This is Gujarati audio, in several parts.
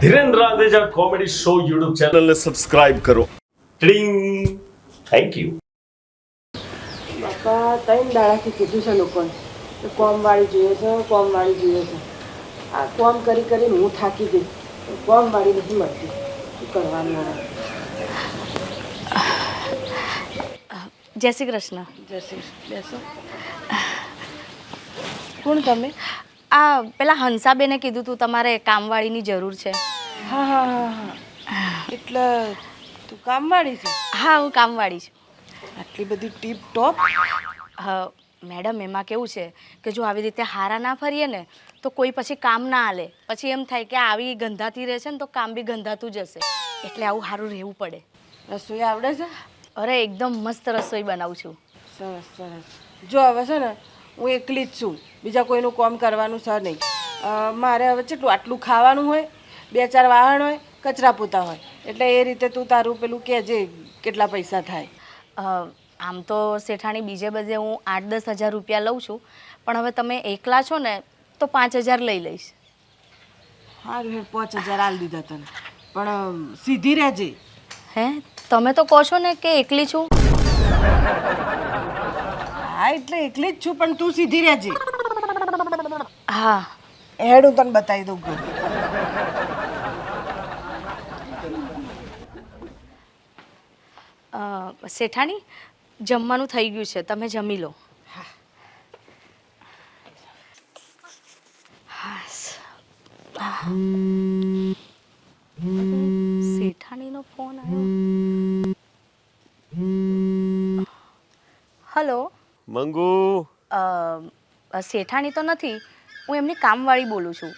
Dhiren Randeja comedy show YouTube ચેનલને સબસ્ક્રાઇબ કરો. ટિંગ. Thank you. બાપા 3 દાડાથી કીધું છે લોકોને કે કોમવાળી જોઈએ છે, કોમવાળી જોઈએ છે. આ કોમ કરી કરીને હું થાકી ગઈ. કોમવાળી નથી મળતી. શું કરવાનું હવે? જય શ્રી કૃષ્ણ. જય શ્રી કૃષ્ણ. બેસો. કોણ તમે? આ પેલા હંસાબેને કીધું તું તમારે કામવાળીની જરૂર છે. હા હા હા હા એટલે તું કામવાળી છે? હા, હું કામવાળી છું. આટલી બધી ટીપ ટોપ? મેડમ, એમાં કેવું છે કે જો આવી રીતે હારા ના ફરીએ ને તો કોઈ પછી કામ ના આલે. પછી એમ થાય કે આવી ગંધાતી રહેશે ને તો કામ બી ગંધાતું જશે. એટલે આવું સારું રહેવું પડે. રસોઈ આવડે છે? અરે એકદમ મસ્ત રસોઈ બનાવું છું. સરસ સરસ. જો હવે છે ને હું એકલી જ છું, બીજા કોઈનું કામ કરવાનું છે નહીં. મારે હવે કેટલું આટલું ખાવાનું હોય, 2-4 વાહણ હોય, કચરા પોતા હોય. એટલે એ રીતે તું તારું પેલું કહેજે કેટલા પૈસા થાય. આમ તો શેઠાણી બીજે બધે હું 8-10 હજાર રૂપિયા લઉં છું, પણ હવે તમે એકલા છો ને તો 5,000 લઈ લઈશ. સારું, 5,000 આલી દીધા તને, પણ સીધી રહેજે. હે, તમે તો કહો છો ને કે એકલી છું. હા એટલે એકલી જ છું, પણ તું સીધી રહેજે. હા. હેડ હું તને બતાવી દઉં ઘર. શેઠાણી, જમવાનું થઈ ગયું છે, તમે જમી લો. શેઠાણીનો ફોન આવ્યો. હલો. મંગુ. શેઠાણી તો નથી, હું એમની કામવાળી બોલું છું.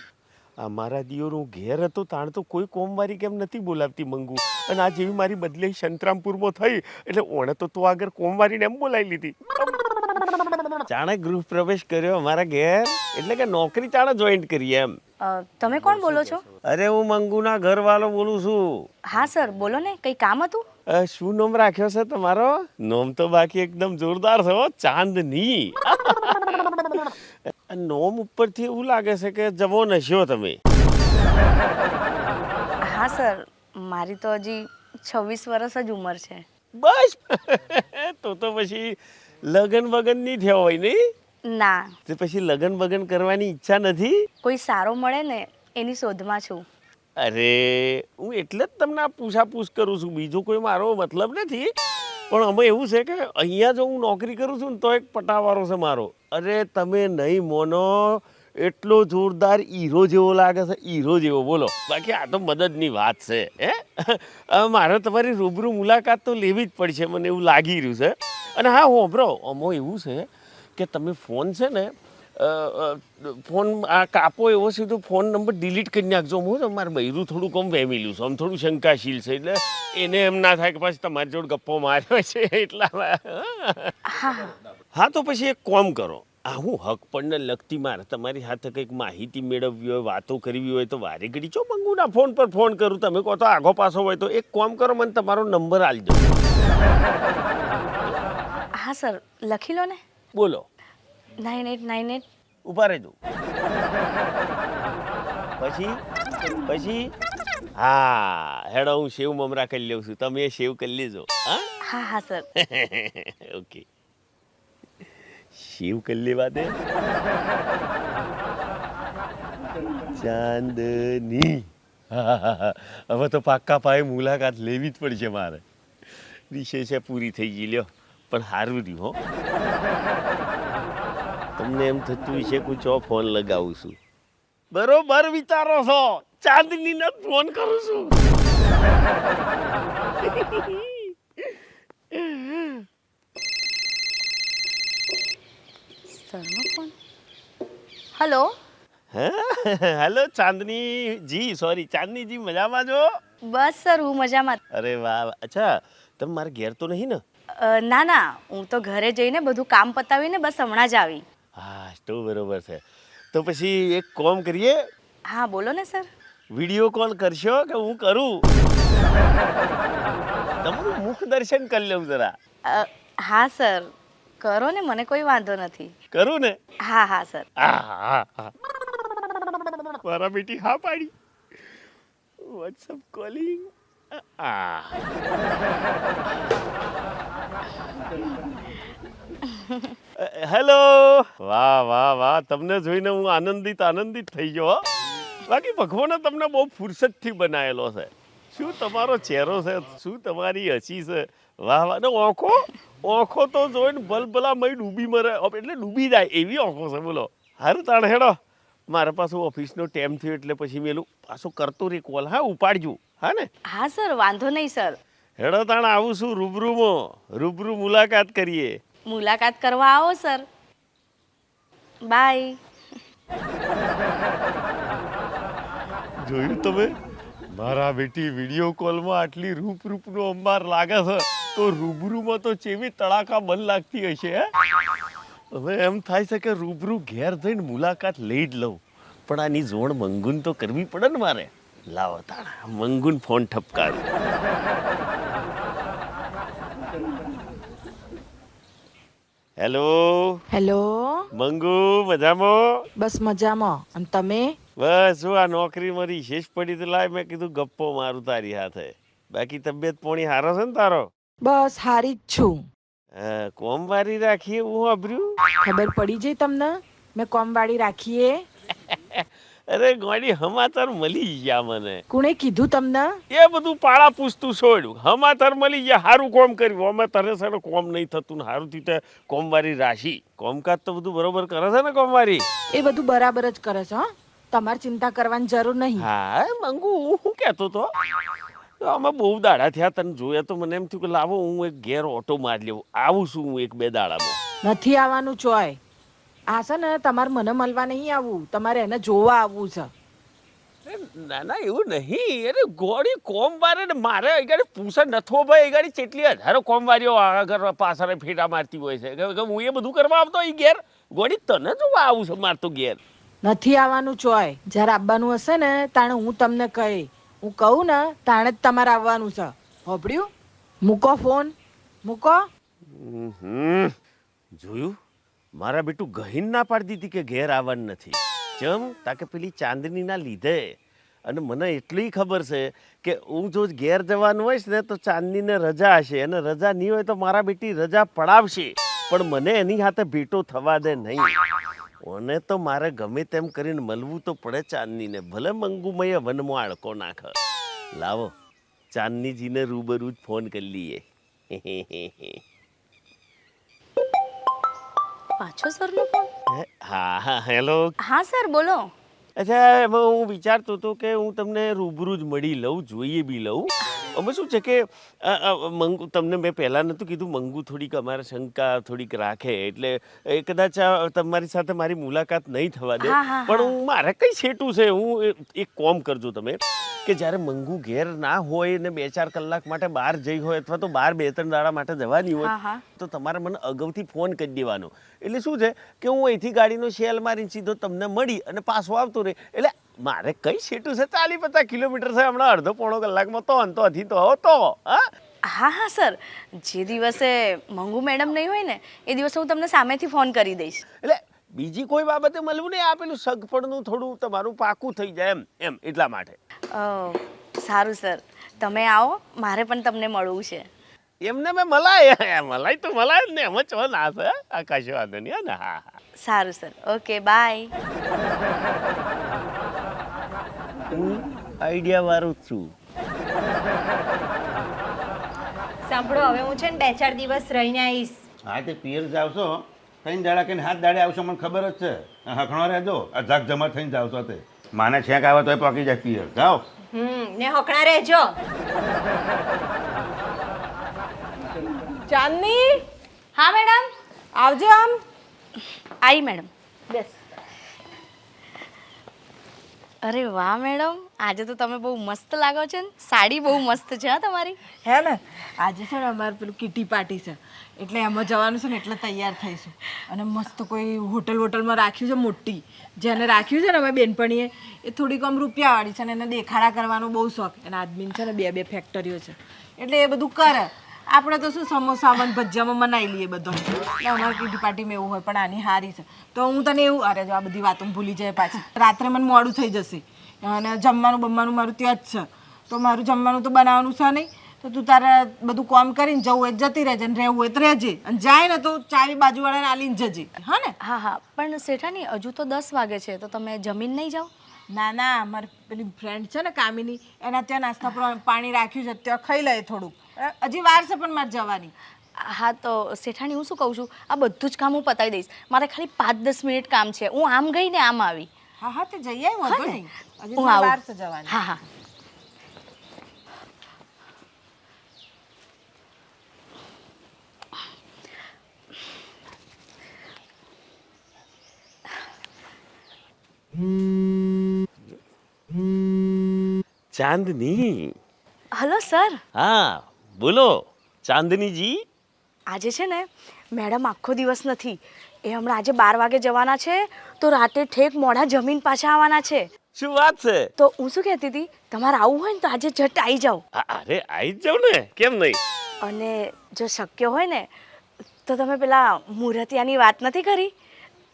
આ મારા દિયોર ઘેર હતો તાણ તો કોઈ કોમવારી કેમ નથી બોલાવતી મંગુ, અને આ જેવી મારી બદલી સંતરામપુરમાં થઈ એટલે ઓણે તો આગળ કોમવારીને એમ બોલાવી લીધી. ચાણે ગૃહ પ્રવેશ કર્યો અમારા ઘેર, એટલે કે નોકરી ચાણે જોઈન્ટ કરી એમ. તમે કોણ બોલો છો? અરે હું મંગુના ઘરવાળો બોલું છું. હા સર, બોલો ને, કંઈ કામ હતું? શું નામ રાખ્યો છે તમારો? નામ તો બાકી એકદમ જોરદાર છે હો, ચાંદની. નોમ ઉપરથી એવું લાગે છે કે જવો નશ્યો તમે. હા સર, મારી તો હજી 26 વર્ષ જ ઉંમર છે. બસ તો પછી લગન વગન નહીં થયા હોય નહીં? ના. તે પછી લગન વગન કરવાની ઈચ્છા નથી? કોઈ સારો મળે ને એની શોધમાં છું. અરે હું એટલે જ તમને આ પૂછાપૂછ કરું છું, બીજો કોઈ મારો મતલબ નથી. પણ અમે એવું છે કે અહીંયા જો હું નોકરી કરું છું ને તો એક પટાવાળો છે મારો. અરે તમે નહીં મોનો, એટલો જોરદાર હીરો જેવો લાગે છે, હીરો જેવો. બોલો, બાકી આ તો મદદની વાત છે. મારે તમારી રૂબરૂ મુલાકાત તો લેવી જ પડશે, મને એવું લાગી રહ્યું છે. અને હા હોભરો, આમાં એવું છે કે તમે ફોન છે ને ફોન આ કાપો એવો સીધો ફોન નંબર ડિલીટ કરી નાખજો. હું મારે બૈરું થોડું કમ વહેમેલું છું, આમ થોડું શંકાશીલ છે, એટલે એને એમ ના થાય કે પછી તમારી જોડે ગપ્પો માર્યો છે એટલા. હા તો પછી એક કામ કરો, આ હું હક પડને લગતી મારે તમારી સાથે કંઈક માહિતી મેળવવી હોય, વાતો કરવી હોય તો વારે ઘડી ચો મંગુના ફોન પર ફોન કરું. તમે કહો તો આગો પાછો હોય તો એક કામ કરો, મને તમારો નંબર આપી દો. હા સર, લખી લો ને. બોલો. 9898. ઉભા રહેજો. પછી હા હેડો, હું સેવ મમરા કરી લઉં છું, તમે સેવ કરી લેજો. હા હા સર. ઓકે, સેવ કરી લેવા દે. ચાંદની. હવે તો પાક્કા પાયે મુલાકાત લેવી જ પડશે મારે. રિસેસ પૂરી થઈ ગઈ લ્યો, પણ સારું રહ્યું હો. તમને એમ થતું છે કે ચો ફોન લગાવું છું. બરોબર વિચારો છો, ચાંદનીને ફોન કરું છું. સરનો ફોન. હલો. હેલો ચાંદની જી, સોરી ચાંદની જી, મજામાં છો? બસ સર, હું મજામાં. અરે વાહ. અચ્છા, તમે મારા ઘેર તો નહીં ને? ના ના, હું તો ઘરે જઈને બધું કામ પતાવીને બસ હમણાં જ આવી. હા તો બરોબર છે. તો પછી એક કામ કરીએ. હા બોલો ને સર. વિડીયો કોલ કરશો કે હું કરું? તમારું મુખ દર્શન કરી લઉં જરા. હા સર, કરો ને, મને કોઈ વાંધો નથી. કરું ને? હા હા સર. હા હા હા, મારા બેટી હા પાડી. WhatsApp calling. આ હેલો. વાહ વાહ વાહ, તમને જોઈને હું આનંદિત થઈ ગયો હો. બાકી ભગવાને તમને બહુ ફુરસતથી બનાવેલો છે. શું તમારો ચહેરો છે, શું તમારી હસી છે. વાહ વાહ. ને ઓંખો તો જોઈને ભલભલામય ડૂબી મરે, એટલે ડૂબી જાય એવી ઓંખો છે. બોલો. હારું તાણ હેડો, મારા પાછું ઓફિસનો ટાઈમ થયો એટલે પછી મેલું પાછું કરતો રે કોલ. હા, ઉપાડજો. હા ને? હા સર, વાંધો નહીં સર. હેડો તાણ આવું છું રૂબરૂ મુલાકાત કરીએ. મુલાકાત કરવા આવો સર. બાય. જોયું તમે? મારા બેટી વિડીયો કોલમાં આટલી રૂપનો અંબાર લાગે છે, તો રૂબરૂમાં તો ચેવી તડાકા બંધ લાગતી હશે. હવે એમ થાય છે કે રૂબરૂ ઘેર જઈને મુલાકાત લઈ જ લઉં, પણ આની જોડ મંગુન તો કરવી પડે ને મારે. લાવો તાણા મંગુન ફોન ઠપકારું. હેલો. હેલો. મંગુ, મજામાં? બસ મજામાં. અને તમે? બસ જો આ નોકરી મારી શેષ પડી તો લાય મેં કીધું ગપ્પો મારું તારી હાથે. બાકી તબિયત પોણી હારો છે ને તારો? બસ હારી જ છું. હા, કોમ વારી રાખીએ હું વાપર્યું. ખબર પડી જઈ તમને મેં કોમવાળી રાખીએ? અરે ગોડી, સમાચાર મળી ગયા મને. કોણે કીધું તમને? એ બધું પાળા પૂછતું છોડ્યું. સમાચાર મળી ગયા, સારું કોમ કર્યું. અમે તને છે ને કોમ નહીં થતું ને સારું થયું તે કોમવારી રાશી. કોમકાજ તો બધું બરોબર કરે છે ને કોમવારી? એ બધું બરાબર જ કરે છે. તમારે ચિંતા કરવાની જરૂર નહીં. હા મંગુ, હું શું કહેતો તો, અમે બહુ દાડા થયા તને જોયા તો મને એમ થયું કે લાવો હું એક ઘેર ઓટો મારી લેવું. આવું છું હું 1-2 દાડામાં. નથી આવવાનું ચોય. આ છે ને તમારે મને મળવા નહીં આવવું, તમારે એને જોવા આવવું છે. ના ના એવું નહીં. અરે ગોળી કોમ વારે ને મારે એ ગાડી પૂછે નથો ભાઈ, એ ગાડી કેટલી હજારો કોમ વારીઓ આગળ પાછળ ફેટા મારતી હોય છે કે હું એ બધું કરવા આવતો એ ઘેર. ગોળી તને જોવા આવું છે મારતો ઘેર. નથી આવવાનું ચોય. જ્યારે આવવાનું હશે ને તાણે હું તમને કહી, હું કહું ને તાણે જ તમારે આવવાનું છે. હોભળ્યું? મૂકો ફોન, મૂકો. જોયું? મારા બેટું ગહીન ના પાડી દીધી કે ઘેર આવવાનું નથી. ચમ તાકે પેલી ચાંદનીના લીધે. અને મને એટલી ખબર છે કે હું જો ઘેર જવાનું હોઈશ ને તો ચાંદનીને રજા હશે, અને રજા નહીં હોય તો મારા બેટી રજા પડાવશે, પણ મને એની હાથે ભેટો થવા દે નહીં. અને તો મારે ગમે તેમ કરીને મળવું તો પડે ચાંદનીને, ભલે મંગુમય વનમાં આળકો નાખ. લાવો ચાંદનીજીને રૂબરૂ જ ફોન કરી લઈએ. પાછો સરનો ફોન? હા હા, હેલો. હા સર, બોલો. અચ્છા, એમાં હું વિચારતો હતો કે હું તમને રૂબરૂ જ મળી લઉં, જોઈએ બી લઉં. અમે શું છે કે મંગુ, તમને મેં પહેલાં નહોતું કીધું, મંગુ થોડીક અમારે શંકા થોડીક રાખે, એટલે એ કદાચ તમારી સાથે મારી મુલાકાત નહીં થવા દે. પણ હું મારે કઈ છેટું છે, હું એક કોમ કરજો તમે કે જ્યારે મંગુ ઘેર ના હોય ને 2-4 કલાક માટે બહાર જઈ હોય, અથવા તો બહાર 2-3 દાડા માટે જવાની હોય, તો તમારે મને અગાઉથી ફોન કરી દેવાનો. એટલે શું છે કે હું અહીંથી ગાડીનો શેલ મારીને સીધો તમને મળી અને પાછો આવતો રહે. એટલે મારે કઈ છેટું છે, 40-50 કિલોમીટર છે, હમણાં અડધો-પોણો કલાકમાં તો અંતોથી તો તો. હા હા સર, જે દિવસે મંગુ મેડમ નહીં હોય ને એ દિવસે હું તમને સામેથી ફોન કરી દઈશ. એટલે બીજી કોઈ બાબતે મળવું નહીં, આ પેલું સગપણનું થોડું તમારું પાકું થઈ જાય એમ એટલા માટે. સારું સર, તમે આવો, મારે પણ તમને મળવું છે. એમને મેં મલાય તો મલાય જ ને, એમ જ ના છે. કશો વાંધો નહીં. હા હા, સારું સર, ઓકે, બાય. હું આઈડિયા વાળું જ છું. સાંભળો, હવે હું છે ને 2-4 દિવસ રહીને આવીશ. હા, તે પિયર જાવ છો 3 દાડા કે 7 દાડે આવશો, મને ખબર જ છે. હખણો રહેજો, આ ઝાક જમા થઈને જાવ છો. તે માને છેક આવે તો પાકી જાય પિયર. જાઓ. ને હકણા રહેજો. ચાંદની, હા મેડમ. આવજો. આમ આઈ મેડમ. બસ. અરે વાહ મેડમ, આજે તો તમે બહુ મસ્ત લાગો છો ને. સાડી બહુ મસ્ત છે હા તમારી. હે ને? આજે છે ને અમારે પેલું કીટી પાર્ટી છે, એટલે એમાં જવાનું છે ને, એટલે તૈયાર થઈશું. અને મસ્ત કોઈ હોટલમાં રાખ્યું છે મોટી, જેને રાખ્યું છે ને અમારી બેનપણીએ, એ થોડીક આમ રૂપિયાવાળી છે ને એને દેખાડા કરવાનો બહુ શોખ. એના આદમીને છે ને 2 ફેક્ટરીઓ છે, એટલે એ બધું કરે. આપણે તો શું સમોસામાં ભજીયામાં મનાઈ લઈએ બધો. એટલે અમારી કીટી પાર્ટીમાં એવું હોય, પણ આની હારી છે. તો હું તને એવું, અરે જો આ બધી વાતો ભૂલી જાય પાછી, રાત્રે મને મોડું થઈ જશે અને જમવાનું મારું ત્યાં જ છે. તો મારું જમવાનું તો બનાવવાનું છે નહીં. તો તું તારે બધું કામ કરીને જવું હોય તો જતી રહેજે ને રહેવું હોય તો રહેજે, અને જાય ને તો ચાવી બાજુવાળાને આલીને જજે, હા ને? હા હા, પણ શેઠાણી હજુ તો 10 વાગે છે, તો તમે જમીન નહીં જાઓ? ના ના, મારી પેલી ફ્રેન્ડ છે ને કામિની, એના ત્યાં નાસ્તા પાણી રાખ્યું છે, ત્યાં ખાઈ લે થોડું. હજી વાર છે પણ મારે જવાની. હા તો શેઠાણી, હું શું કહું છું, આ બધું જ કામ હું પતાવી દઈશ. મારે ખાલી 5-10 મિનિટ કામ છે. હું આમ ગઈ ને આમ આવી. હા હા, તે જઈ આવી, વાંધો નહીં. હજી હું આવું. વાર છે જવાની. હા હા. ચાંદની. Hello sir. હા બોલો ચાંદનીજી. આજે છે ને મેડમ આખો દિવસ નથી, એ હમણાં આજે 12 વાગે જવાના છે, તો રાતે ઠેક મોડા જમીન પાછા આવવાના છે. શું વાત છે? તો હું શું કહેતી હતી, તમારે આવવું હોય ને તો આજે જટ આવી જાઓ. અરે આવી જ જાવ ને, કેમ નહીં? અને જો શક્ય હોય ને તો તમે પેલા મુરતિયાની વાત નથી કરી,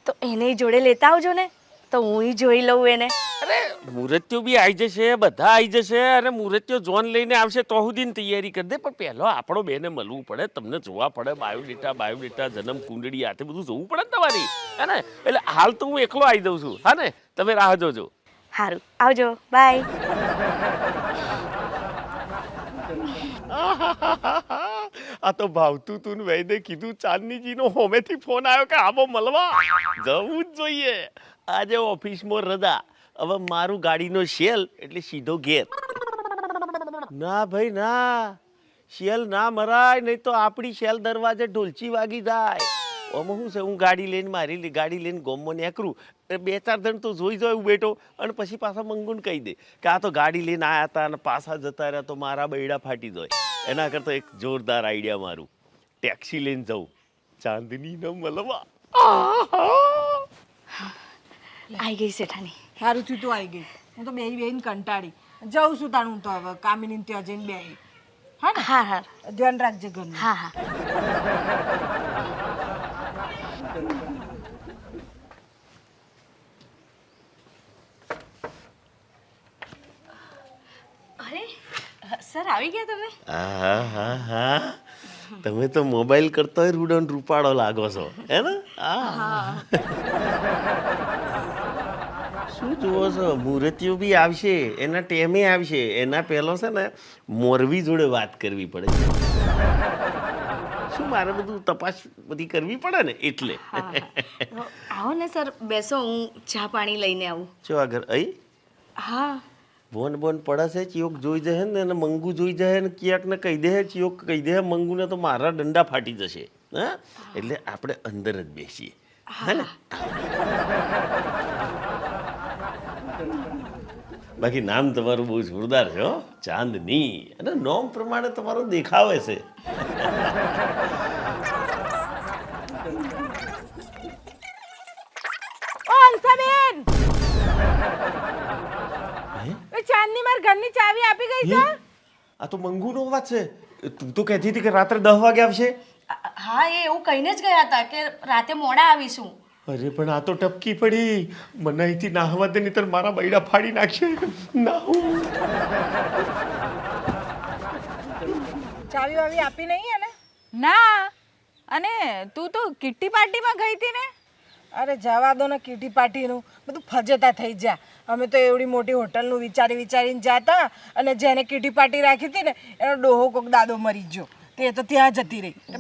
તો એને જોડે લેતા આવજો ને, તો હું જોઈ લઉં એને. અરે મુરત્યો બી આવી જશે, બધા આવી જશે, અને મુરત્યો જોન લઈને આવશે તો સુધીની તૈયારી કરી દે. પણ પહેલો આપણો બેને મળવું પડે, તમને જોવા પડે, બાયોડેટા, જન્મ કુંડળી આ બધું જોવું પડે ને તમારી, હે ને? એટલે હાલ તો હું એકલો આવી જાઉં છું, હા ને? તમે રાહ જોજો. સારું, આવજો, બાય. આ તો ભાવતું તું વૈદે કીધું, ચાંદનીજીનો હોમેથી ફોન આવ્યો કે આબો મળવા જવું જ જોઈએ. આજે ઓફિસમાં રજા, હવે મારું ગાડીનો શેલ એટલે સીધો ઘેર. ના ભાઈ ના, શેલ ના મરાય, નહીં તો આપણી શેલ દરવાજે ઢોલચી વાગી જાય. આમાં શું છે, હું ગાડી લઈને મારી ગાડી લઈને ગોમમાં નીકળું, 2-4 જણ તો જોઈ જાય બેઠો, અને પછી પાછા મંગુને કહી દે કે આ તો ગાડી લઈને આવ્યા હતા અને પાછા જતા રહ્યા, તો મારા બૈડા ફાટી જાય. એના કરતાં એક જોરદાર આઈડિયા મારું, ટેક્સી લઈને જાઉં ચાંદનીને મળવા. આવી ગઈ શેઠાણી. સારું થયું તું આવી ગઈ. હું તો બેહીને કંટાળી જાઉં છું તાણ. હું તો હવે કામિની ત્યાં જઈને બેહી. હા ને? હા હા ધ્યાન રાખજે ઘરનું. હા હા. અરે સર, આવી ગયા તમે? હા હા હા, તમે તો મોબાઈલ કરતો રૂડો ને રૂપાળો લાગો છો, હે ને? શું જુઓ છો, મુરતીઓ બી આવશે, એના ટેમે આવશે. એના પહેલો છે ને મોરવી જોડે વાત કરવી પડે. શું મારે બધું તપાસ બધી કરવી પડે ને, એટલે. આવો ને સર, બેસો, હું ચા પાણી લઈને આવું. શું આગળ અહીં હા. બોન પડે છે, ચિયોક જોઈ જશે ને, એને મંગુ જોઈ જાય ને, ક્યાંક ને કહી દે, ચિયોક કહી દે મંગુને, તો મારા દંડા ફાટી જશે. હા, એટલે આપણે અંદર જ બેસીએ, હે ને? બાકી નામ તમારું બહુ જોરદાર છે હો, ચાંદની, અને નામ પ્રમાણે તમારો દેખાવે છે. ઓ અલસાબેન, ચાંદની માર ઘરની ચાવી આપી ગઈ છે. આ તો મંગુનો અવાજ છે. તું તો કહેતી હતી કે રાત્રે 10 વાગે આવશે. હા, એ એવું કહીને જ ગયા હતા કે રાતે મોડા આવીશું. અરે પણ આ તો ટપકી પડી, મને અહીંથી નાહવા દે, નહીંતર મારા બૈડા ફાડી નાખશે. નાહું. ચાવી વાવી આપી નહીં એને? ના. અને તું તો કિટ્ટી પાર્ટીમાં ગઈ હતી ને? અરે જવા દો ને કીટી પાર્ટીનું બધું, ફજેતા થઈ જા. અમે તો એવડી મોટી હોટલનું વિચારીને જતા, અને જેને કીટી પાર્ટી રાખી હતી ને એનો ડોહો કોક દાદો મરી ગયો, તે તો ત્યાં જતી રહી. એટલે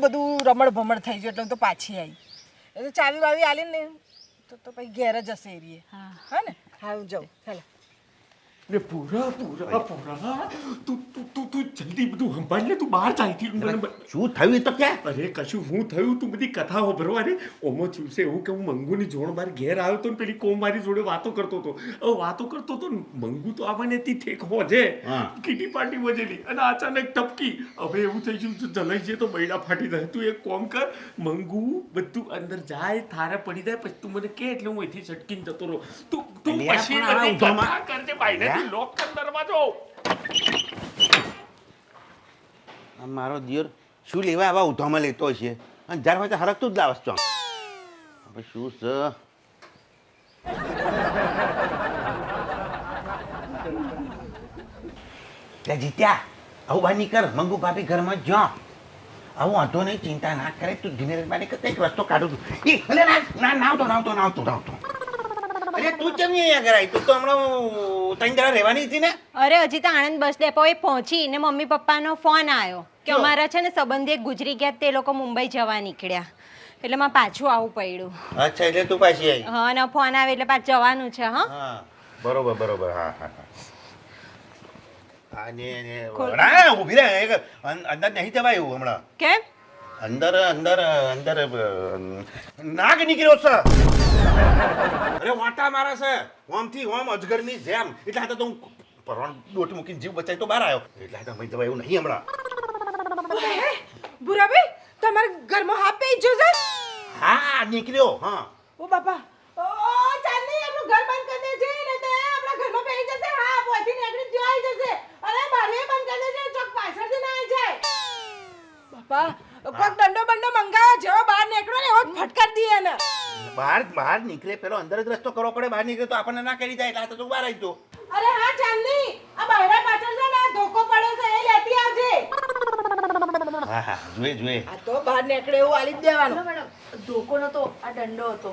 બધું રમણ ભમણ થઈ ગયું, એટલે હું તો પાછી આવી. એ તો ચાવી વાવી આલી ને તો પછી ઘેર જ હશે એરીએ. હા ને? હા, હું જાઉં. ચાલો. ને પૂરા તું જલ્દી બધું સંભાળ લે, તું બહાર ચાલતી. શું થયું એ તો ક્યાં? અરે કશું હું થયું, તું બધી કથાઓ ભરવાની. ઓમો થયું છે એવું કે હું મંગુની જોડ મારી ઘેર આવ્યો હતો ને પેલી કોમ મારી જોડે વાતો કરતો હતો. હવે વાતો કરતો હતો ને, મંગુ તો આવવાની હતી ઠેક હોજે, કીટી પાર્ટી વજેલી, અને અચાનક ટપકી. હવે એવું થઈ ગયું, જલાઈ જાય તો બૈડા ફાટી જાય. તું એક કોમ કર, મંગુ બધું અંદર જાય, થારે પડી જાય, પછી તું મને કે, એટલે હું અહીંથી છટકીને જતો રહું. તું પછી બધી કથા કરજે, બાયનેથી લોક કર દરવાજો. મારો દિયોર શું લેવા આવા ઉધામાં લેતો છે, અને જાર પાછા હરકતું જ લાવસ ચોક. હવે શું છે? ત્યાં જીત્યા આવું બહાર નીકળ મંગુ ભાભી ઘરમાં જ જો આવું વાંધો નહીં ચિંતા ના કરે તું ધીમે ધીમે કંઈક રસ્તો કાઢું છું એ અલે ના આવતો અરે તું કેમ નહીં અહીંયા કરાય તું તો હમણાં 3 દાડા રહેવાની હતી ને અરે હજી તો આણંદ બસ ડેપોએ પહોંચી ને મમ્મી પપ્પાનો ફોન આવ્યો કે શું? અમારા છે ને સંબંધી એક ગુજરી ગયા તે લોકો મુંબઈ જવા નીકળ્યા એટલે મારે પાછું આવવું પડ્યું. અચ્છા એટલે તું પાછી આવી હા અને ફોન આવે એટલે પાછું જવાનું છે. હા હા બરોબર હા ને ખોલ. ના ઊભી રહે અંદર નહીં જવાય એવું હમણાં કેમ? અંદર નાગ નીકળ્યો છે અરે વાટા મારે છે ઓમથી ઓમ અજગરની જેમ એટલે આ તો હું પરવાન દોટ મૂકીને જીવ બચાય તો બહાર આવ્યો એટલે આ તો મય જવાય એવું નહીં હમણાં ભૂરાભાઈ તમારા ઘરમાં હાફ પે જો છે હા નીકળ્યો હા ઓ બાપા ઓ ચાંદની આપણું ઘર બંધ કરી દેજે ને તે આપણા ઘરમાં પેઈ જશે હા પોથી નીકળી જો આવી જશે અરે બારે બંધ કરી દેજે ચોક પાછળથી ના આવી જાય બાપા કોક દંડો બંડો મંગાવો જેવો બહાર નીકળો ને એવો જ ફટકાર દીએ ને બહાર નીકળે પેલો અંદર જ રસ્તો કરવો પડે બહાર નીકળે તો આપણને ના કરી જાય એટલે આ તો તું બહાર આવી તો અરે હા ચાંદની આ બહાર પાછળ છે ને આ ધોકો પડ્યો છે એ લેતી આવજે હા જોઈએ આ તો બહાર નીકળે એવું આલી જ દેવાનું મેડમ ધોકો નતો આ દંડો હતો.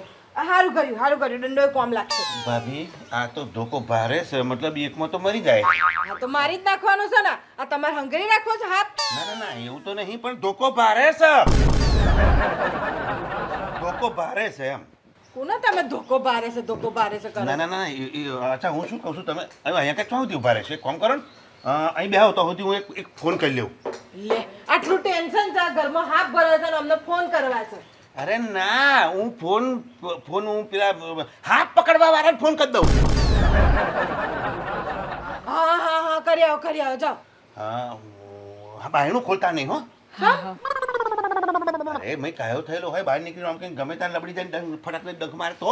સારું કર્યું દંડો કોમ લાગશે ભાભી આ તો ધોકો ભારે છે મતલબ એકમાં તો મરી જાય આ તો મારી જ નાખવાનો છે ને આ તમારે હંગરી રાખવો છે હાથ ના એવું તો નહીં પણ ધોકો ભારે છે ધોકો ભારે છે એમ કોને તમે ધોકો ભારે છે કરો ના અચ્છા હું શું કહું છું તમે હવે અહીંયા કઈ શું ઉભા રહેશે કોમ કરો ને અહીં બેહો તો સુધી હું એક ફોન કરી લઉં લે આટલું ટેન્શન છે આ ઘરમાં હાથ ભરે છે ને અમને ફોન કરવા છે અરે ના હું ફોન હું પેલા હાથ પકડવા વાળાને ફોન કરી દઉં હા કરી આવો જાઓ હા બાયણું ખોલતા નહીં હો અરે મેં કાયો થયેલો હોય બહાર નીકળીને આમ કંઈ ગમે ત્યાં લબડી જાય ફટાક ડંખ મારે તો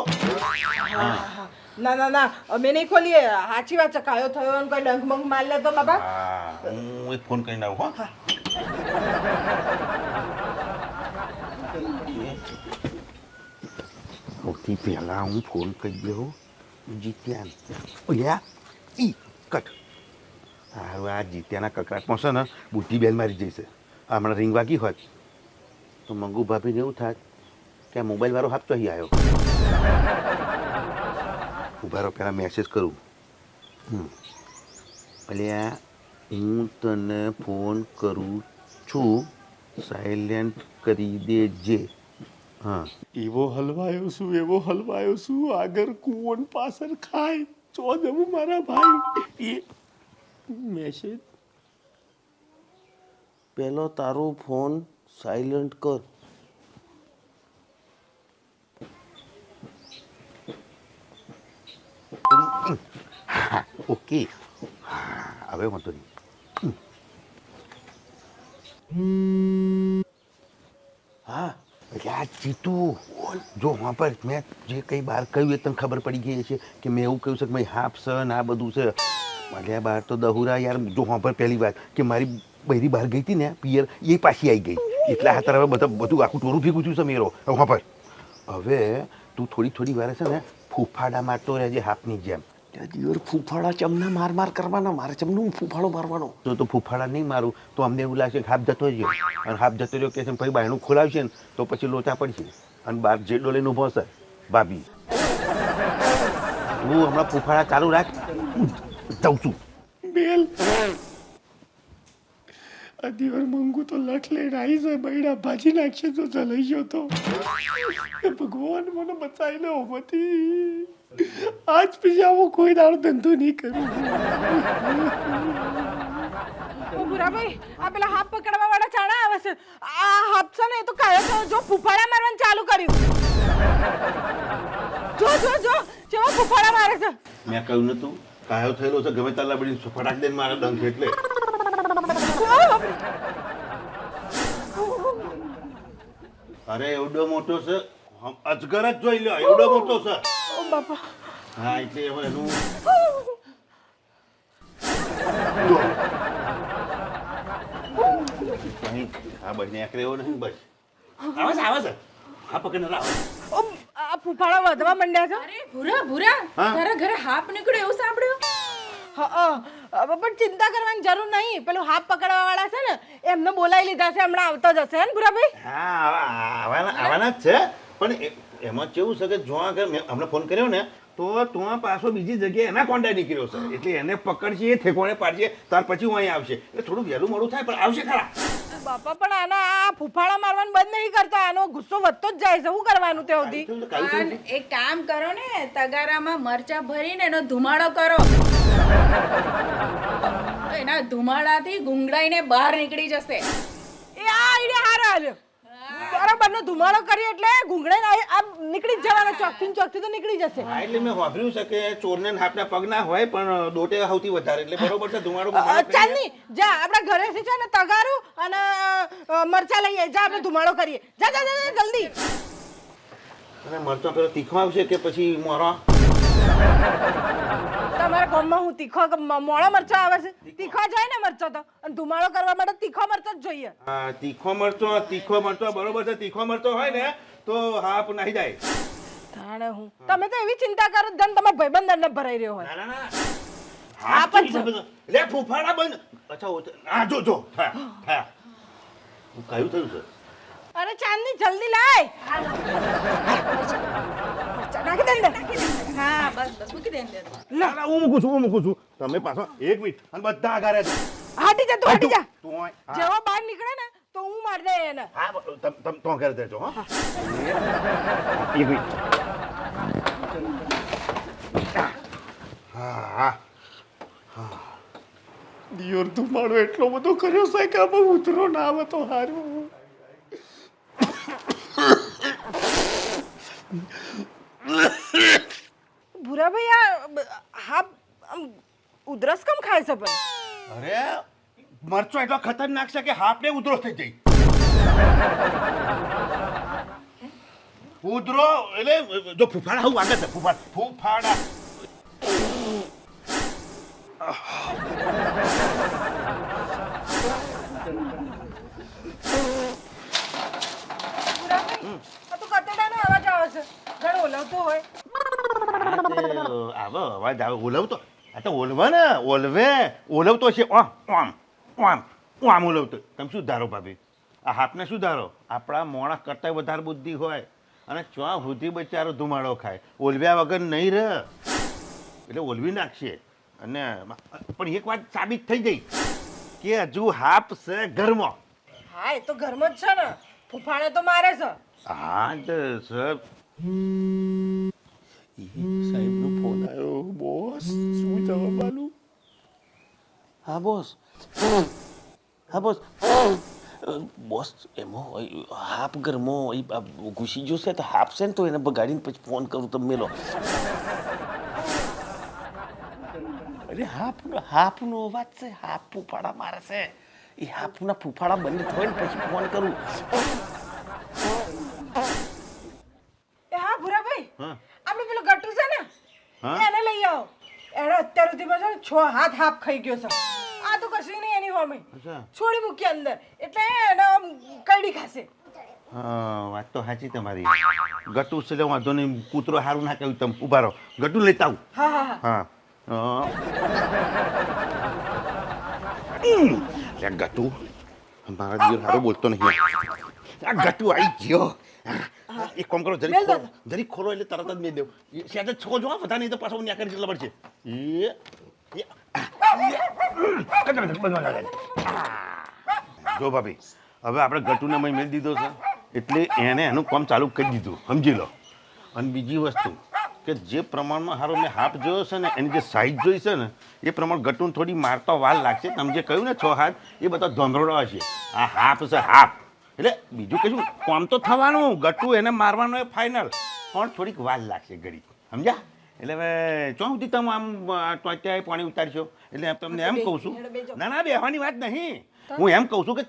ના અમે નહીં ખોલીએ સાચી વાત છે કાયો થયો ને કોઈ ડંખ મંખ માર લે તો બાબા હા હું એક ફોન કરીને આવું હો સૌથી પહેલા હું ફોન કરી દઉં જીત્યાન ઓલ્યા ઈ કટ હારું આ જીત્યાના કકરાટમાં છે ને બુદ્ધિ બેલ મારી જઈશે હમણાં રીંગ વાગી હોત તો મંગુ ભાભીને એવું થાત કે આ મોબાઈલ વાળો હાથ તો અહીં આવ્યો ઉભા રહો પહેલાં મેસેજ કરું અલ્યા હું તને ફોન કરું છું સાયલેન્ટ કરી દેજે હા એવો હલવાયો છું આગળ કુવન પાછળ ખાય ચો જવું મારા ભાઈ એ મેસેજ પેલો તારો ફોન સાયલન્ટ કર હા ઓકે હા હવે વાંધો નહીં હા એટલે આ જીતુ જો હા પર મેં જે કંઈ બહાર કહ્યું એ તને ખબર પડી ગઈ છે કે મેં એવું કહ્યું છે કે ભાઈ હાફ છે ને આ બધું છે એટલે બહાર તો દહુરા યાર જો હા પર પહેલી વાત કે મારી બૈરી બહાર ગઈ હતી ને પિયર એ પાછી આવી ગઈ એટલે આ તારા બધું આખું ટોરું ભેગું થયું છે મેરો હા પર હવે તું થોડી વાર છે ને ફૂફાડા મારતો રહેજે હાફની જેમ દિયોર ફૂફાડા ચમના માર કરવાના મારે ચમનું ફૂફાડો મારવાનો તો ફૂફાડા નહીં મારું તો અમને એવું લાગશે કે હાફ જતો રહ્યો અને હાફ જતો રહ્યો કે છે પછી બાયણું ખોલાવશે ને તો પછી લોચા પડશે અને બાર જેડો લઈને ઊભો હશે ભાભી તું હમણાં ફૂફાડા ચાલુ રાખ જાઉં છું બેલ આ દિયોર મંગુ તો લઠ લઈને આવી છે બૈડા ભાજી નાખશે તો ચલાઈ ગયો તો એ ભગવાન મને બચાવી લે હોમથી આજ પછી આવો કોઈ દાડો ધંધો નહીં કરું ઓ ભૂરાભાઈ આ પેલા હાથ પકડવા વાળા ચાણા આવે છે આ હાથ છે ને એ તો કાયો થયો જો ફૂફાડા મારવાનું ચાલુ કર્યું જો જેવો ફૂફાડા મારે છે મેં કહ્યું નતું કાયો થયેલો છે ગમે તાલા બળી ફટાક દઈને મારા ડંખ એટલે અરે એવડો મોટો છે અજગર જ જોઈ લો એવડો મોટો છે ઓ બાપા હા એટલે હવે એનું હા બસ ને એકરે એવો નહીં બસ આવે છે હા પકડીને આવે ઓ આ ફૂફાડા વધવા માંડ્યા છે અરે ભૂરા હા? તારા ઘરે હાપ નીકળ્યો એવું સાંભળ્યું? પણ ચિંતા કરવાની જરૂર નહીં. પેલું હાફ પકડવા વાળા છે ને એમને બોલાવી લીધા છે, હમણાં આવતા જ હશે ને ભૂરાભાઈ? હા આવવાના જ છે, પણ એમાં કેવું છે કે જો આગળ મેં હમણાં ફોન કર્યો ને તો તું આ પાછો બીજી જગ્યાએ એના કોન્ટેક્ટ નીકળ્યો છે, એટલે એને પકડશે, ઠેકોણે પાડશે, ત્યાર પછી હું અહીં આવશે. એટલે થોડું વહેલું મોડું થાય પણ આવશે ખરા. બાપા પણ આના આ ફૂફાડા મારવાનું બંધ નહીં કરતા, આનો ગુસ્સો વધતો જ જાય છે. શું કરવાનું તે સુધી? પણ એક કામ કરો ને, તગારામાં મરચા ભરીને એનો ધુમાડો કરો. તો એના ધુમાડાથી ગુંગળાઈને બહાર નીકળી જશે. એ આ આઈડિયા હારો આલ્યો. બરાબરનો ધુમાડો કરી એટલે ઘૂંઘળાઈને આ નીકળી જ જવાનો, ચોકથી તો નીકળી જશે. હા, એટલે મેં વાપર્યું છે કે ચોરને હાથના પગ ના હોય પણ દોટે સૌથી વધારે, એટલે બરોબર છે. ધુમાડો ચાલ ની જા, આપણા ઘરેથી છે ને તગારું અને મરચા લઈએ. જા આપણે ધુમાડો કરીએ. જા જા જા જલ્દી. અને મરચો પેલો તીખો આવશે કે પછી મોરો? તમારા ગામમાં હું તીખો મોળો મરચો આવે છે? તીખો જાય ને મરચો તો, અને ધુમાડો કરવા માટે તીખો મરચો જ જોઈએ. હા, તીખો મરચો બરોબર છે. તીખો મરચો હોય ને તો હાપ નાહી જાય. તાણે હું તમે તો એવી ચિંતા કરો ધન તમારા ભાઈબંધ અંદર ભરાઈ રહ્યો હોય. ના હાપ જ છે. લે ફૂફાડા બંધ. અચ્છા આ જો થયા હું કયું થયું છે? અરે ચાંદની જલ્દી લાય. નાખી દે ને. હા બસ મૂકી દે અંદર. ના હું મૂકું છું. તમે પાછો એક મિનિટ અને બધા આગારે હાટી જા તું, હાટી જા. તું હોય. જેવો બહાર નીકળે ને તો હું માર દે એને. હા તમે તો કરી દેજો. હા એક મિનિટ. હા દિયોર ધુમાડો એટલો બધો કર્યો છે કે આમાં ઉતરો ના આવે તો સારું. ભૂરાભાઈ આ હા ઉધરસ કેમ ખાય છે પણ? અરે મરચો એટલો ખતરનાક છે કે હાપને ઉધરો થઈ જાય. ઉધરો એટલે જો ફૂફાડા હું આગળ છે. ફૂફાડા આ તો કતેડાનો અવાજ આવે છે. ઘણો ઓલવતો હોય. આવો અવાજ આવે. ઓલવતો આ તો ઓલવતો છે. ઓમ ઓલવતો. તમે શું ધારો ભાભી? આ હાથને શું ધારો? આપણા મોણા કરતા વધારે બુદ્ધિ હોય અને ચો સુધી બચારો ધુમાડો ખાય. ઓલવ્યા વગર નહીં રહે, એટલે ઓલવી નાખશે. અને પણ એક વાત સાબિત થઈ ગઈ કે હજુ હાપ છે ઘરમાં. હા એ તો ઘરમાં જ છે ને. ફૂફાણે તો મારે છે. હા તો સર સાહેબનો ફોન આવ્યો. બોસ શું જવાબ આલું? હા બોસ. બોસ એમાં હાપ ઘરમાં ઘૂસી જશે તો હાપ છે ને તો એને બગાડીને પછી ફોન કરું તમે મેલો. અરે હાપનો અવાજ છે. હાપ ફૂફાડા મારે છે. એ હાપના ફૂફાડા બંધ થાય ને પછી ફોન કરું. એ હા ભૂરાભાઈ, હા. આપણે પેલો ગટ્ટુ છે ને હા. એને લઈ આવો. એને અત્યાર સુધીમાં છે ને 6 હાથ હાપ ખાઈ ગયો છે. આ તો કશું નહીં એની હોમે. અચ્છા. છોડી મૂકી અંદર એટલે એને આમ કઈડી ખાશે. હા વાત તો સાચી તમારી. ગટુ છે વાંધો નહીં. કૂતરો સારું ના કહ્યું. તમે ઉભા રહો, ગટુ લેતા આવું. હા હા હા. હા ગટુ મારા દિયો સારો બોલતો નહીં. આ ગટુ આવી ગયો. એક કામ કરો, જરી ખોલો એટલે તરત જ મેં દેવ. સેજ છો જો બધા નહીં તો પાછો ન્યા કરી જેટલા પડશે. જો ભાભી હવે આપણે ગટુને મેં મેળ દીધો છે એટલે એને એનું કામ ચાલુ કરી દીધું, સમજી લો. અને બીજી વસ્તુ કે જે પ્રમાણમાં હારો મેં હાફ જોયો છે ને એની જે સાઈઝ જોઈ છે ને એ પ્રમાણે ગટુને થોડી મારતો વાર લાગશે. તમે જે કહ્યું ને 6 હાથ એ બધા ધોંધરોડા હશે. આ હાફ છે હાફ, એટલે બીજું કશું કામ તો થવાનું. ગટુ એને મારવાનો એ ફાઇનલ, પણ થોડીક વાર લાગશે ઘડી, સમજ્યા? એટલે હવે ચો સુધી તમે આમ ટોચ્યા પાણી ઉતારશો. એટલે તમને એમ કહું છું, ના બેહવાની વાત નહીં. હું એમ કહું છું કે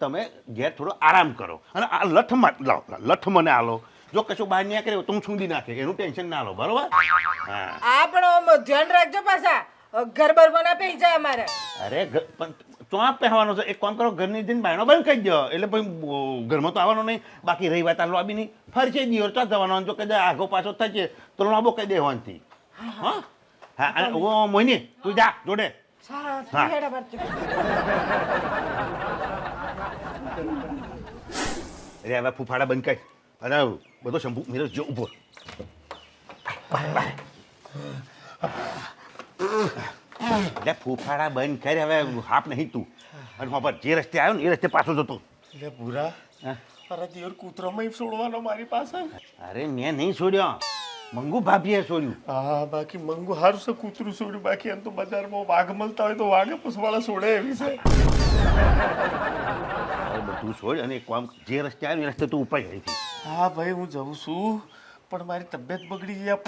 તમે ઘેર થોડો આરામ કરો અને આ લઠ મને આલો. જો કશું બહાર નીકળે તો હું છૂંદી નાખે, એનું ટેન્શન ના લો, બરોબર? હા આ પણ ધ્યાન રાખજો પાછા. ઘર બરબો ના પી જાય અમારે. અરે પણ ચોપ પહેવાનો છે. એક કામ કરો, ઘરની જઈને બાયણો બંધ કરી દો એટલે પછી ઘરમાં તો આવવાનો નહીં. બાકી રહી વાત આ લોબી નહીં ફરશે દિવસ તો જવાનો. જો કદાચ આગો પાછો થશે તો લોબો કહી દેવાનથી. હા હા અને ઓ મોહિની તું જા જોડે હા હેડ અમાર અરે હવે ફૂફાડા બંધ કર અને બધો શંભુ મેરો જો ઊભો એટલે ફૂફાડા બંધ કર હવે હાપ નહીં તું અને પર જે રસ્તે આવ્યો ને એ રસ્તે પાછો જતો એટલે ભૂરા અરે દિયોર કૂતરામાં છોડવાનો મારી પાસે અરે મેં નહીં છોડ્યો મંગુ ભાભીએ છોડ્યું હા બાકી મંગુ હારું છે કૂતરું છોડ્યું બાકી એમ તો બજારમાં વાઘ મળતા હોય તો વાઘે પૂછવાળા છોડે એવી છે હવે બધું છોડ અને એક કામ જે રસ્તે આવ્યો એ રસ્તે તું ઉપાય અહીંથી હા ભાઈ હું જઉં છું પણ મારી તબિયત બગડી ગયા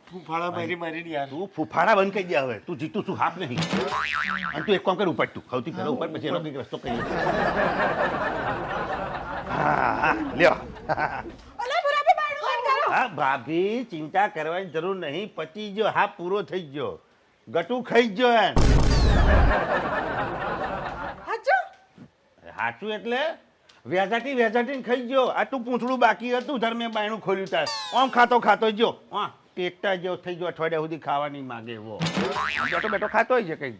ફૂફાડા મારી યાર તું ફૂફાડા બંધ કરી દે હવે તું જીતું છું હાપ નહીં અને તું એક કામ કર ઉપાડ તું સૌથી પહેલા ઉપાડ પછી એનો કંઈક રસ્તો કરી હા લ્યો હા ભાભી ચિંતા કરવાની જરૂર નહીં પતી ગયો હા પૂરો થઈ ગયો ગટુ ખાઈ ગયો એમ સાચું એટલે વેજાટી ખાઈ ગયો આ તું પૂંછડું બાકી હતું ધર્મે બાયણું ખોલ્યું તાર આમ ખાતો ગયો હા ટેકટા જેવો થઈ ગયો અઠવાડિયા સુધી ખાવા નહીં માગે એવો બેઠો ખાતો હોય છે કઈ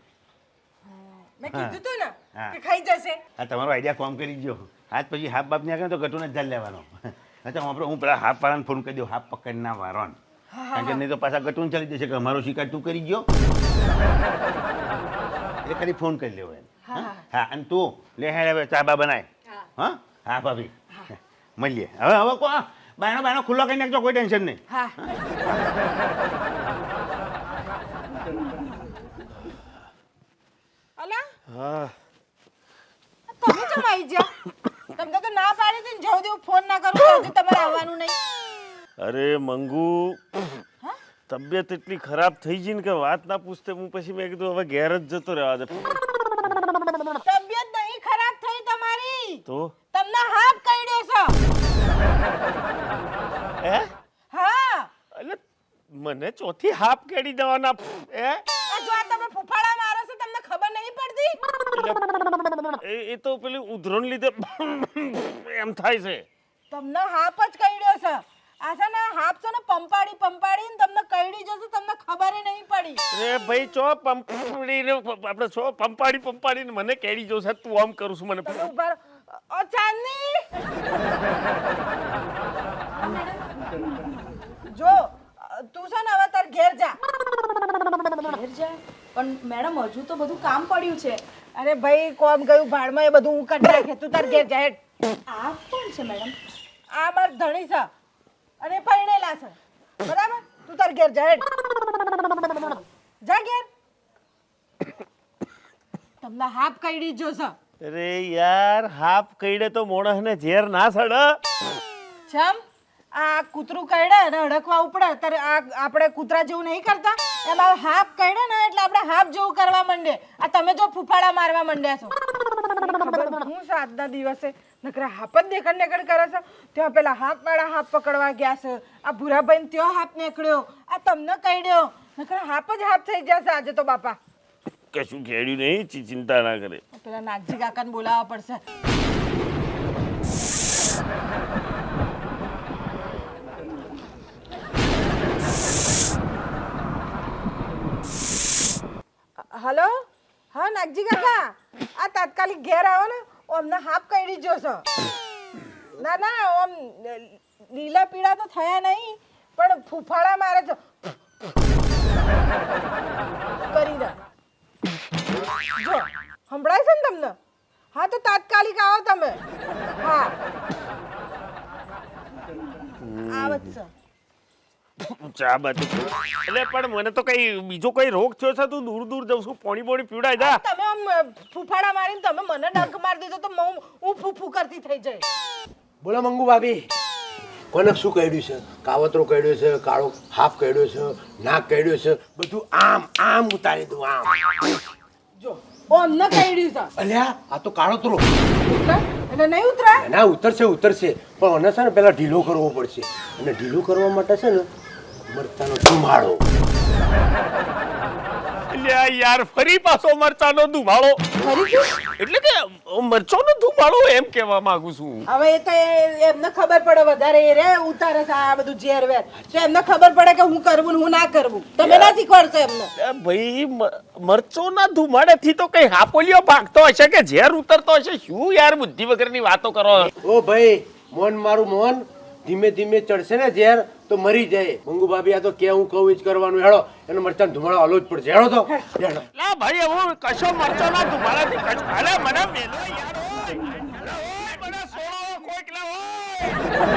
મેં કીધું તું ને હા. કે ખાઈ જશે આ તમારો આઈડિયા કામ કરી ગયો આજ પછી હાફ બાપ ને તો ગટુને જ ધાર લેવાનો અચ્છા હું પેલા હાફ વાળાને ફોન કરી દઉં હાફ પકડના વારોન કારણ કે નહીં તો પાછા ગટુને ચાલી જશે કે અમારો શિકાર તું કરી ગયો એટલે ખાલી ફોન કરી લેવો એમ હા અને તું લે હે હવે ચા બા બનાય હા હા ભાભી મળીએ હવે કો બાયણો ખુલ્લો કરી નાખજો કોઈ ટેન્શન નહીં હા અલા હા તમે કેમ આવી જા તમને તો ના પાડી હતી ને જવું દેવું ફોન ના કરું તો હજુ તમારે આવવાનું નહીં અરે મંગુ તબિયત એટલી ખરાબ થઈ ગઈ ને કે વાત ના પૂછતે હું પછી મેં કીધું હવે ઘેર જ જતો રહેવા દે તબિયત નહીં ખરાબ થઈ તમારી તો તમને હાફ કઈડ્યો છે હે હા એટલે મને ચોથી હાફ કેડી દેવાના હે આ જો આ તમે ફૂફાડા મારો છો તમને ખબર નહીં પડતી એ તો પેલી ઉધરણ લીધે એમ થાય છે તમને હાફ જ કઈડ્યો છે આ છે ને હાફ છે ને પંપાડીને તમને કઈડી જશે તમને ખબર નહીં પડી અરે ભાઈ ચો પંપાડીને આપણે છો પંપાડીને મને કેડી જો છે તું આમ કરું છું મને તમે ઉભા રહો. ઓ ચાંદની જો તું છે ને હવે તાર ઘેર જા ઘેર જાય પણ મેડમ હજુ તો બધું કામ પડ્યું છે અરે ભાઈ કોમ ગયું ભાડમાં એ બધું હું કરી નાખે તું તાર ઘેર જા હેડ. આ કોણ છે મેડમ આ માર ધણી છે અને પરણેલા છે બરાબર તું તાર ઘેર જા હેડ જા ઘેર તમને હાફ કઈડી જો છે અરે યાર હાફ કઈડે તો મોણસને ઝેર ના સડે છમ આ કૂતરું કઈડે ને અડકવા ઉપડે ત્યારે આ આપણે કૂતરા જેવું નહીં કરતા એમાં હાફ કઈડે ને એટલે આપણે હાફ જેવું કરવા માંડે આ તમે જો ફૂફાડા મારવા માંડ્યા છો ખબર હું છે આજના દિવસે નકરા હાફ જ દેખડ કરે છે ત્યાં પેલા હાફ વાળા હાફ પકડવા ગયા છે આ ભૂરાભાઈ ત્યાં હાફ નીકળ્યો આ તમને કઈડ્યો નકરા હાફ જ હાફ થઈ જશે આજે તો બાપા કશું ખેડ્યું નહીં ચિંતા ના કરે પેલા નાગજી કાકાને બોલાવવા પડશે હલો હા નાગજી કાકા આ તાત્કાલિક ઘેર આવો ને અમને હાફ કઈડી જોશો ના ના આમ લીલા પીળા તો થયા નહીં પણ ફૂફાડા મારે છે કરી દે જો સંભળાય છે ને તમને હા તો તાત્કાલિક આવો તમે હા આવત છે ચા બાજુ એટલે પણ મને તો કઈ બીજો કઈ રોગ થયો છે તું દૂર દૂર જઉં છું પોણી પીવડાય જા તમે આમ ફૂફાડા મારીને તમે મને ડંખ મારી દીધો તો હું ફૂફૂ કરતી થઈ જાય બોલો મંગુ ભાભી કોને શું કહ્યું છે કાવતરો કહ્યું છે કાળો હાફ કહ્યું છે નાક કહ્યું છે બધું આમ આમ ઉતારી દઉં આમ જો ઓ અમને કઈડ્યું છે અલ્યા આ તો કાળોતરો ઉતરે એટલે નહીં ઉતરાય ના ઉતરશે પણ મને છે ને પેલા ઢીલો કરવો પડશે અને ઢીલો કરવા માટે છે ને મરચાનો ધુમાડો અલ્યા યાર ફરી પાછો મરચાનો ધુમાડો એટલે કે મરચાનો ધુમાડો એમ કહેવા માંગુ છું હવે એ તો એમને ખબર પડે વધારે એ રે ઉતારે છે આ બધું ઝેર વેર તો એમને ખબર પડે કે હું કરવું ને હું ના કરવું તમે ના શીખવાડશો એમને ભાઈ મરચોના ધુમાડેથી તો કઈ હાપોલિયો ભાગતો હશે કે ઝેર ઉતરતો હશે શું યાર બુદ્ધિ વગરની વાતો કરો ઓ ભાઈ મોન મારું મોન ધીમે ધીમે ચડશે ને ઝેર તો મરી જાય મંગુ ભાભી આ તો કે હું કહું જ કરવાનું હેડો એનો મરચાં ધુમાડો હલો જ પડશે હેડો તો હેડો. લા ભાઈ હું કશો મરચોના ધુમાડાથી કશું અરે મને મેલો યાર ઓય. ઓય, મને સોળો કોઈક લા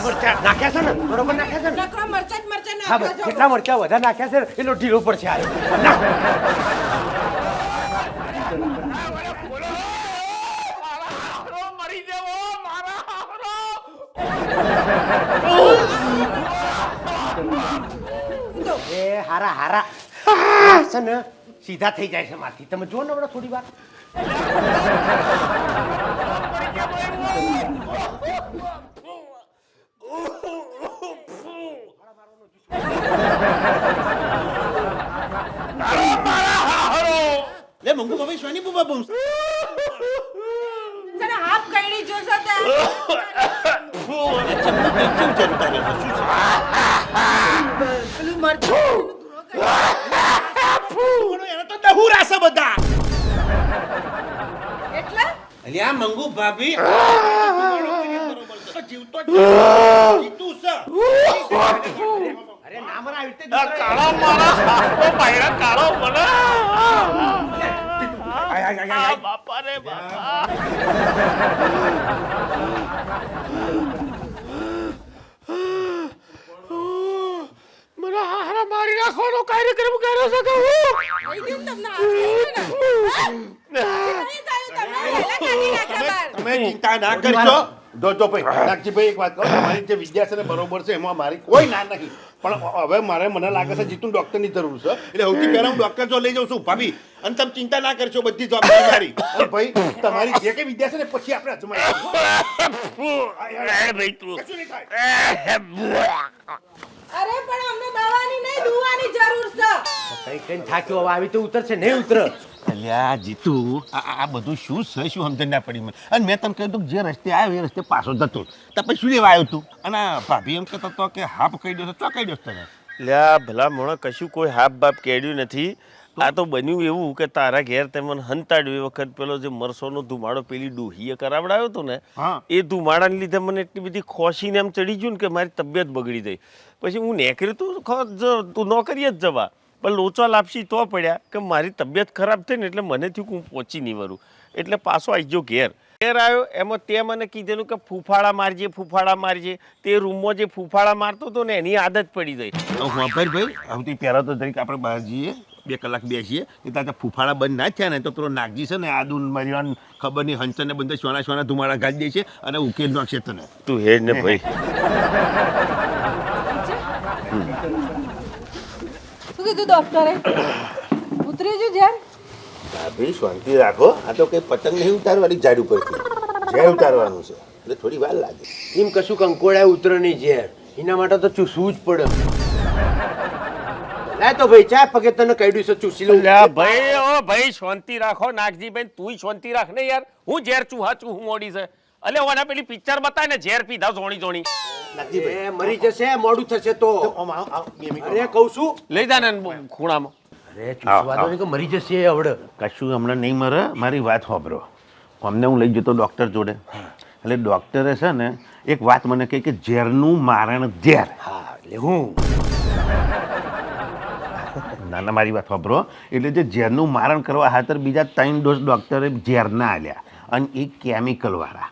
મરચાં નાખ્યા છે ને બરોબર નાખ્યા છે ને નકરા મરચાં જ મરચાં હા નાખો ભાઈ, છો કેટલા મરચાં વધારે નાખ્યા છે ને એટલો ઢીલો પડશે આ મરી જવો મારા એ હારા હારા આ છે ને સીધા થઈ જાય છે મારથી તમે જો ને હમણાં થોડી વાર લે મંગુ ભાભી સોની બુબા બૂમ તને હાફ કઈડી જોશો તે પેલું મરચાં એને તો દહુરા છે બધા એટલે અલ્યા મંગુ ભાભી જીવતો જીતું છે અરે ના મરા આવી રીતે આ કાળો મારા હાથો પાયરા કાળો મને આ બાપા રે બાપા મને હારા મારી નાખવાનો કાર્યક્રમ કર્યો છે કે હું તમે ચિંતા ના કરજો જો ભાઈ નાગજીભાઈ એક વાત કહું તમારી જે વિદ્યા છે ને બરોબર છે એમાં મારી કોઈ ના નહીં પણ હવે મને લાગે છે જીતું ડોક્ટરની જરૂર છે એટલે સૌથી પહેલા હું ડોક્ટર જો લઈ જાઉં છું ભાભી અને તમે ચિંતા ના કરશો બધી જવાબદારી મારી અને ભાઈ તમારી જે કઈ વિદ્યા છે ને પછી આપણે અજમાઈ ભાઈ તું કશું નહીં થાય અરે પણ અમને દવાની નહીં દુવાની જરૂર છે કઈ કઈ થાક્યો હવે આવી તો ઉતરશે નહીં ઉતર અલ્યા જીતુ આ બધું શું છે શું સમજણ ના પડી મને અને મેં તને કહ્યું જે રસ્તે આવ્યો એ રસ્તે પાછો જતો તો પછી શું લેવા આવ્યો તું અને આ ભાભી એમ કહેતો હતો કે હાફ કહી દો ચો કહી દો તને લ્યા ભલા મોણા કશું કોઈ હાફ બાપ કેડ્યું નથી આ તો બન્યું એવું કે તારા ઘેર તે મને હંતાડ્યું એ વખત પેલો જે મરસોનો ધુમાડો પેલી ડોહીએ કરાવડાવ્યો હતો ને હા. એ ધુમાડાને લીધે મને એટલી બધી ખોશીને એમ ચડી ગયું ને કે મારી તબિયત બગડી ગઈ પછી હું નેકરી તું નોકરીએ જ જવા પણ લોચા લાપસી તો પડ્યા કે મારી તબિયત ખરાબ થઈ ને એટલે મને થયું કે હું પહોંચી નહીં વરું એટલે પાછો આવી ગયો ઘેર આવ્યો એમાં તે મને કીધેલું કે ફૂફાડા મારજે તે રૂમમાં જે ફૂફાડા મારતો હતો ને એની આદત પડી ગઈ હું ભાઈ સૌથી પહેલાં તો જરીક આપણે બહાર જઈએ 2 કલાક બેસીએ કે તારા ફૂફાડા બંધ ના થયા ને તો પેલો નાગજી છે ને આદુ મરિયાન ખબર નહીં હંચને બંધ સોના ધુમાડા ગાળી દે છે અને ઉકેલ નાખશે તને તું હેડ ને ભાઈ શું કીધું ડોક્ટરે ઉતરી જો ઝેર ભાભી શાંતિ રાખો આ તો કઈ પતંગ નહીં ઉતારવાની ઝાડ ઉપરથી ઝેર ઉતારવાનું છે એટલે થોડી વાર લાગે એમ કશું કંકોડા ઉતરે નહીં ઝેર એના માટે તો ચૂસવું જ પડે લાય તો ભાઈ ચા પગે તને કહ્યું છે ચૂસી લઉં ભાઈ શાંતિ રાખો નાગજીભાઈ તું શાંતિ રાખ ને યાર હું ઝેર ચૂહું મોડી છે અલે ઓના પેલી પિક્ચર બતાય ને ઝેર પીધા જોણી એ મરી જશે મોડું થશે તો અરે કહું છું લઈ જા ને ખૂણામાં અરે ચૂસવા દો ને કે મરી જશે આવડે કશું હમણાં નહીં મરે મારી વાત સાંભળો અમને હું લઈ જતો ડૉક્ટર જોડે એટલે ડૉક્ટરે છે ને એક વાત મને કહી કે ઝેરનું મારણ ઝેર હા એટલે હું ના ના મારી વાત સાંભળો એટલે જે ઝેરનું મારણ કરવા ખાતર બીજા 3 ડોઝ ડૉક્ટરે ઝેરના આલ્યા અને એ કેમિકલવાળા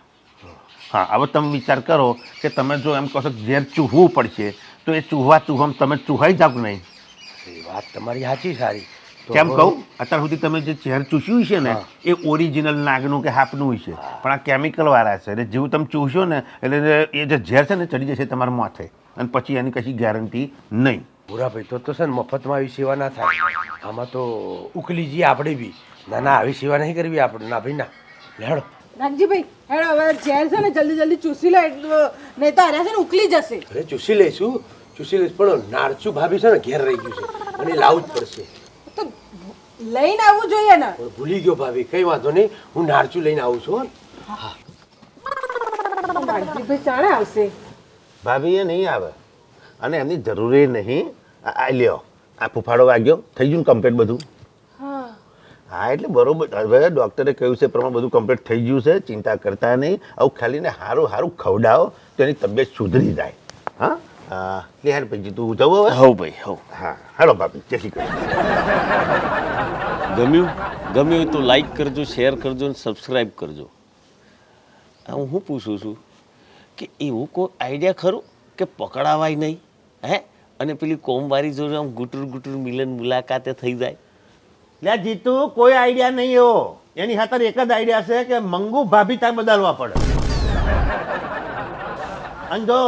હા હવે તમે વિચાર કરો કે તમે જો એમ કહો છો કે ઝેર ચૂહવું પડશે તો એ ચૂહવામાં તમે ચૂહાઈ જાવ કે નહીં એ વાત તમારી સાચી સારી તો કેમ કહું અત્યાર સુધી તમે જે ઝેર ચૂસ્યું છે ને એ ઓરિજિનલ નાગનું કે હાપનું છે પણ આ કેમિકલવાળા છે એટલે જેવું તમે ચૂસશો ને એટલે એ જે ઝેર છે ને ચડી જશે તમારા માથે અને પછી એની કશી ગેરંટી નહીં પૂરા ભાઈ તો છે ને મફતમાં આવી સેવા ના થાય આમાં તો ઉકલી જઈએ આપણે બી ના ના આવી સેવા નહીં કરવી આપણે ના ભાઈ ના લેડો નાગજીભાઈ હેડો હવે ઝેર છે ને જલ્દી જલ્દી ચૂસી લો નહીં તો અરે છે ને ઉકલી જશે અરે ચૂસી લઈશું પણ નારચું ભાભી છે ને ઘેર રહી ગયું છે અને લાવવું જ પડશે. તો લઈને આવવું જોઈએ ને પણ ભૂલી ગયો ભાભી, કઈ વાંધો નહીં, હું નારચું લઈને આવું છું. નાગજીભાઈ ચાણે આવશે ભાભી એ નહીં આવે અને એમની જરૂરી નહીં. આ લ્યો આ ફૂફાડો વાગ્યો, થઈ ગયું ને કમ્પ્લીટ બધું? હા હા એટલે બરોબર. હવે ડૉક્ટરે કહ્યું છે પ્રમાણે બધું કમ્પ્લીટ થઈ ગયું છે, ચિંતા કરતા નહીં. આવું ખાલી ને સારું સારું ખવડાવો તો એની તબિયત સુધરી જાય. હા લે હેડ પછી તું જવું હવે? હવ ભાઈ હવ. હા હાલો ભાભી, જય શ્રી કૃષ્ણ. ગમ્યું તો લાઈક કરજો, શેર કરજો અને સબસ્ક્રાઈબ કરજો. હું શું પૂછું છું કે એવું કોઈ આઈડિયા ખરું કે પકડાવાય નહીં હે અને પેલી કોમવારી જોડે આમ ગુટુર ગુટુર મિલન મુલાકાતે થઈ જાય? લે જીતુ, કોઈ આઈડિયા નહીં એવો. એની ખાતર એક જ આઈડિયા છે કે મંગુ ભાભી તાર બદલવા પડે. અને જો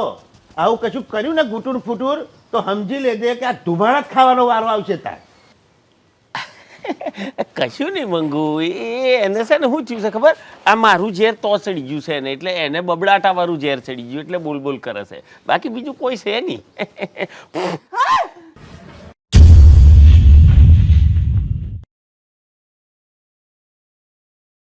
આવું કશું કર્યું ને ગુટુર ફૂટુર તો સમજી લેજે કે આ ધુમાડા જ ખાવાનો વારો આવશે તાર. કશું નહીં મંગુ, એને છે ને શું થયું છે ખબર? આ મારું ઝેર તો ચડી ગયું છે ને એટલે એને બબડાટાવાળું ઝેર ચડી ગયું એટલે બોલ બોલ કરે છે, બાકી બીજું કોઈ છે નહીં.